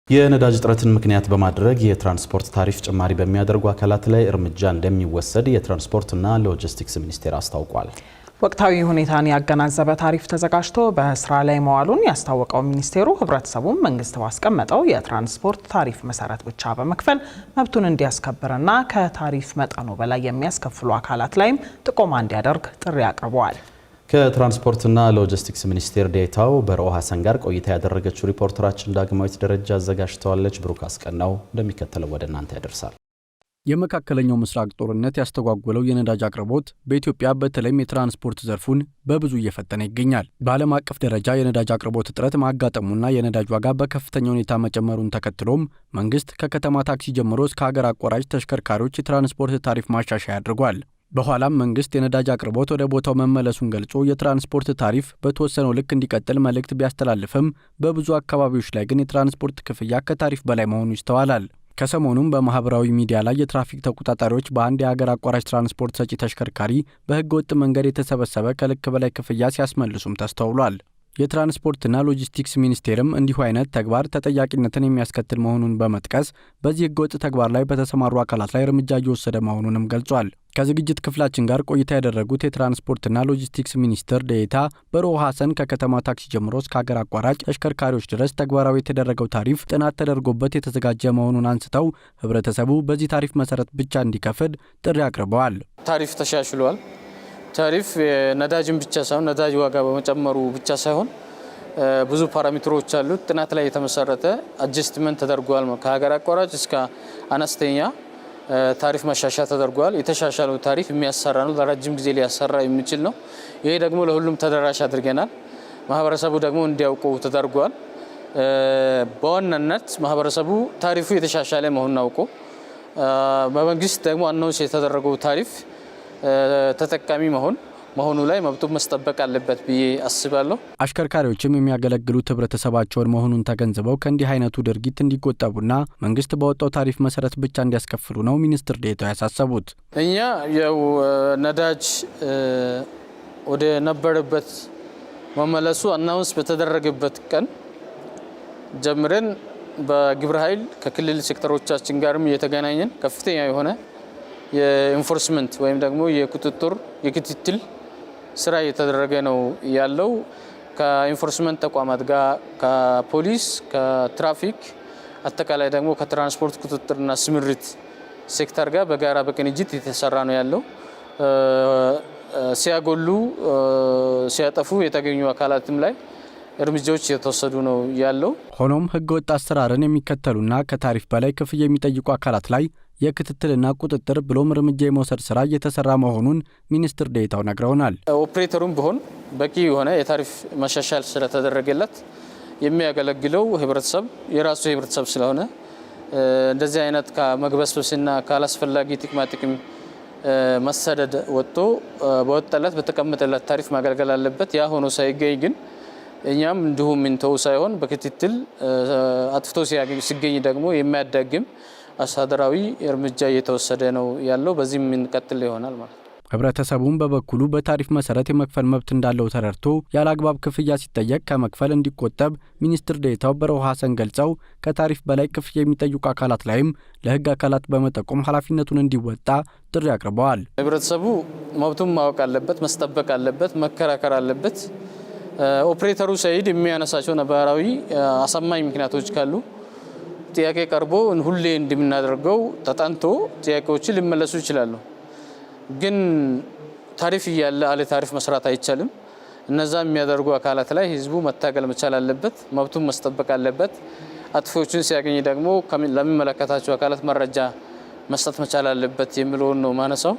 የነዳጅ እጥረትን ምክንያት በማድረግ የትራንስፖርት ታሪፍ ጭማሪ በሚያደርጉ አካላት ላይ እርምጃ እንደሚወሰድ የትራንስፖርትና ሎጂስቲክስ ሚኒስቴር አስታውቋል። ወቅታዊ ሁኔታን ያገናዘበ ታሪፍ ተዘጋጅቶ በስራ ላይ መዋሉን ያስታወቀው ሚኒስቴሩ ህብረተሰቡም መንግስት ባስቀመጠው የትራንስፖርት ታሪፍ መሰረት ብቻ በመክፈል መብቱን እንዲያስከብርና ከታሪፍ መጠኑ በላይ የሚያስከፍሉ አካላት ላይም ጥቆማ እንዲያደርግ ጥሪ አቅርበዋል። ከትራንስፖርትና ሎጂስቲክስ ሚኒስቴር ዴኤታው በረኦ ሀሰን ጋር ቆይታ ያደረገችው ሪፖርተራችን ዳግማዊት ደረጃ አዘጋጅተዋለች። ብሩክ አስቀናው እንደሚከተለው ወደ እናንተ ያደርሳል። የመካከለኛው ምስራቅ ጦርነት ያስተጓጎለው የነዳጅ አቅርቦት በኢትዮጵያ በተለይም የትራንስፖርት ዘርፉን በብዙ እየፈተነ ይገኛል። በዓለም አቀፍ ደረጃ የነዳጅ አቅርቦት እጥረት ማጋጠሙና የነዳጅ ዋጋ በከፍተኛ ሁኔታ መጨመሩን ተከትሎም መንግስት ከከተማ ታክሲ ጀምሮ እስከ ሀገር አቋራጭ ተሽከርካሪዎች የትራንስፖርት ታሪፍ ማሻሻያ አድርጓል። በኋላም መንግስት የነዳጅ አቅርቦት ወደ ቦታው መመለሱን ገልጾ የትራንስፖርት ታሪፍ በተወሰነው ልክ እንዲቀጥል መልእክት ቢያስተላልፍም በብዙ አካባቢዎች ላይ ግን የትራንስፖርት ክፍያ ከታሪፍ በላይ መሆኑ ይስተዋላል። ከሰሞኑም በማህበራዊ ሚዲያ ላይ የትራፊክ ተቆጣጣሪዎች በአንድ የሀገር አቋራጭ ትራንስፖርት ሰጪ ተሽከርካሪ በህገ ወጥ መንገድ የተሰበሰበ ከልክ በላይ ክፍያ ሲያስመልሱም ተስተውሏል። የትራንስፖርትና ሎጂስቲክስ ሚኒስቴርም እንዲሁ አይነት ተግባር ተጠያቂነትን የሚያስከትል መሆኑን በመጥቀስ በዚህ ህገወጥ ተግባር ላይ በተሰማሩ አካላት ላይ እርምጃ እየወሰደ መሆኑንም ገልጿል። ከዝግጅት ክፍላችን ጋር ቆይታ ያደረጉት የትራንስፖርትና ሎጂስቲክስ ሚኒስትር ዴኤታ በረኦ ሀሰን ከከተማ ታክሲ ጀምሮ እስከ ሀገር አቋራጭ ተሽከርካሪዎች ድረስ ተግባራዊ የተደረገው ታሪፍ ጥናት ተደርጎበት የተዘጋጀ መሆኑን አንስተው ህብረተሰቡ በዚህ ታሪፍ መሰረት ብቻ እንዲከፍል ጥሪ አቅርበዋል። ታሪፍ ተሻሽሏል። ታሪፍ ነዳጅን ብቻ ሳይሆን ነዳጅ ዋጋ በመጨመሩ ብቻ ሳይሆን ብዙ ፓራሜትሮች አሉት። ጥናት ላይ የተመሰረተ አጀስትመንት ተደርጓል። ከሀገር አቋራጭ እስከ አነስተኛ ታሪፍ ማሻሻያ ተደርጓል። የተሻሻለው ታሪፍ የሚያሰራ ነው፣ ለረጅም ጊዜ ሊያሰራ የሚችል ነው። ይሄ ደግሞ ለሁሉም ተደራሽ አድርገናል። ማህበረሰቡ ደግሞ እንዲያውቀው ተደርጓል። በዋናነት ማህበረሰቡ ታሪፉ የተሻሻለ መሆኑን አውቆ በመንግስት ደግሞ አናውንስ የተደረገው ታሪፍ ተጠቃሚ መሆኑ ላይ መብቱ መስጠበቅ አለበት ብዬ አስባለሁ። አሽከርካሪዎችም የሚያገለግሉት ህብረተሰባቸውን መሆኑን ተገንዝበው ከእንዲህ አይነቱ ድርጊት እንዲቆጠቡና መንግስት በወጣው ታሪፍ መሰረት ብቻ እንዲያስከፍሉ ነው ሚኒስትር ዴኤታው ያሳሰቡት። እኛ ያው ነዳጅ ወደ ነበረበት መመለሱ አናውንስ በተደረገበት ቀን ጀምረን በግብረ ኃይል ከክልል ሴክተሮቻችን ጋርም እየተገናኘን ከፍተኛ የሆነ የኢንፎርስመንት ወይም ደግሞ የክትትል ስራ እየተደረገ ነው ያለው። ከኢንፎርስመንት ተቋማት ጋር ከፖሊስ፣ ከትራፊክ አጠቃላይ ደግሞ ከትራንስፖርት ቁጥጥርና ስምሪት ሴክተር ጋር በጋራ በቅንጅት የተሰራ ነው ያለው። ሲያጎሉ ሲያጠፉ የተገኙ አካላትም ላይ እርምጃዎች እየተወሰዱ ነው ያለው። ሆኖም ህገወጥ አሰራርን የሚከተሉና ከታሪፍ በላይ ክፍያ የሚጠይቁ አካላት ላይ የክትትልና ቁጥጥር ብሎም እርምጃ የመውሰድ ስራ እየተሰራ መሆኑን ሚኒስትር ዴኤታው ነግረውናል። ኦፕሬተሩም ቢሆን በቂ የሆነ የታሪፍ መሻሻል ስለተደረገለት የሚያገለግለው ህብረተሰብ የራሱ ህብረተሰብ ስለሆነ እንደዚህ አይነት ከመግበስበስና ካላስፈላጊ ጥቅም መሰደድ ወጥቶ በወጣለት በተቀመጠለት ታሪፍ ማገልገል አለበት። ያ ሆኖ ሳይገኝ ግን እኛም እንዲሁም እንተው ሳይሆን በክትትል አጥፍቶ ሲገኝ ደግሞ የሚያዳግም አስተዳደራዊ እርምጃ እየተወሰደ ነው ያለው። በዚህ የምንቀጥል ይሆናል ማለት ነው። ህብረተሰቡም በበኩሉ በታሪፍ መሰረት የመክፈል መብት እንዳለው ተረድቶ ያለአግባብ ክፍያ ሲጠየቅ ከመክፈል እንዲቆጠብ ሚኒስትር ዴኤታው በረኦ ሀሰን ገልጸው ከታሪፍ በላይ ክፍያ የሚጠይቁ አካላት ላይም ለህግ አካላት በመጠቆም ኃላፊነቱን እንዲወጣ ጥሪ አቅርበዋል። ህብረተሰቡ መብቱን ማወቅ አለበት፣ መስጠበቅ አለበት፣ መከራከር አለበት። ኦፕሬተሩ ሳይድ የሚያነሳቸው ነባራዊ አሳማኝ ምክንያቶች ካሉ ጥያቄ ቀርቦ ሁሌ እንደምናደርገው ተጣንቶ ጥያቄዎችን ሊመለሱ ይችላሉ። ግን ታሪፍ እያለ አለ ታሪፍ መስራት አይቻልም። እነዛ የሚያደርጉ አካላት ላይ ህዝቡ መታገል መቻል አለበት፣ መብቱን መስጠበቅ አለበት። አጥፊዎችን ሲያገኝ ደግሞ ለሚመለከታቸው አካላት መረጃ መስጠት መቻል አለበት የሚለውን ነው ማነሳው።